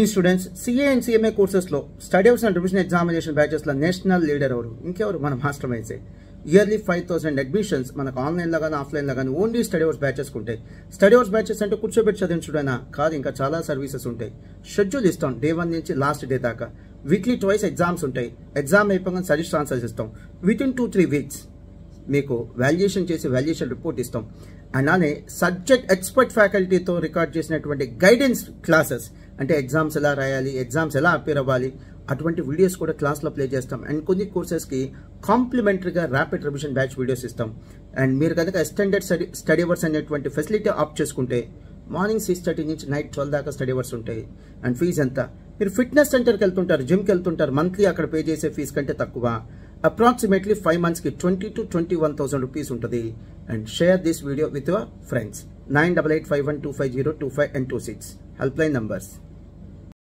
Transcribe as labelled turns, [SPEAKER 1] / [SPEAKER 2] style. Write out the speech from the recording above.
[SPEAKER 1] Students CA and CMA కోర్సెస్లో study hours and revision examination బ్యాచెస్లో national leader ఎవరు ఇంకెవరు మన మాస్టర్ మైండ్సే. ఇయర్లీ 5,000 అడ్మిషన్స్ మనకు ఆన్లైన్లో కానీ ఆఫ్లైన్లో కానీ ఓన్లీ స్టడీ అవర్స్ బ్యాచెస్ ఉంటాయి. స్టడీ అవర్స్ బ్యాచెస్ అంటే కూర్చోబెట్టి చదివించడైనా కాదు, ఇంకా చాలా సర్వీసెస్ ఉంటాయి. షెడ్యూల్ ఇస్తాం డే 1 నుంచి లాస్ట్ డే దాకా. వీక్లీ ట్వైస్ ఎగ్జామ్స్ ఉంటాయి. ఎగ్జామ్ అయిపోగానే సజెస్ట్ ఆన్సర్స్ ఇస్తాం. వితిన్ 2-3 వీక్స్ మీకు వాల్యుయేషన్ చేసి వాల్యుయేషన్ రిపోర్ట్ ఇస్తాం. అలానే సబ్జెక్ట్ ఎక్స్పర్ట్ ఫ్యాకల్టీతో రికార్డ్ చేసినటువంటి గైడెన్స్ క్లాసెస్, అంటే ఎగ్జామ్స్ ఎలా రాయాలి, ఎగ్జామ్స్ ఎలా అపేర్ అవ్వాలి, అటువంటి వీడియోస్ కూడా క్లాస్లో ప్లే చేస్తాం. అండ్ కొన్ని కోర్సెస్కి కాంప్లిమెంటరీగా ర్యాపిడ్ రివిజన్ బ్యాచ్ వీడియోస్ ఇస్తాం. అండ్ మీరు కనుక ఎక్స్టెండెడ్ స్టడీ అవర్స్ అనేటువంటి ఫెసిలిటీ ఆప్ట్ చేసుకుంటే మార్నింగ్ 6:30 నుంచి నైట్ 12 దాకా స్టడీ అవర్స్ ఉంటాయి. అండ్ ఫీజు ఎంత? మీరు ఫిట్నెస్ సెంటర్కి వెళ్తుంటారు, జిమ్కి వెళ్తుంటారు, మంత్లీ అక్కడ పే చేసే ఫీజు కంటే తక్కువ. అప్రాక్సిమేట్లీ 5 monthsకి 20,000 to 21,000 rupees ఉంటుంది. And share this video with your friends. 9885125025 and 26 helpline numbers.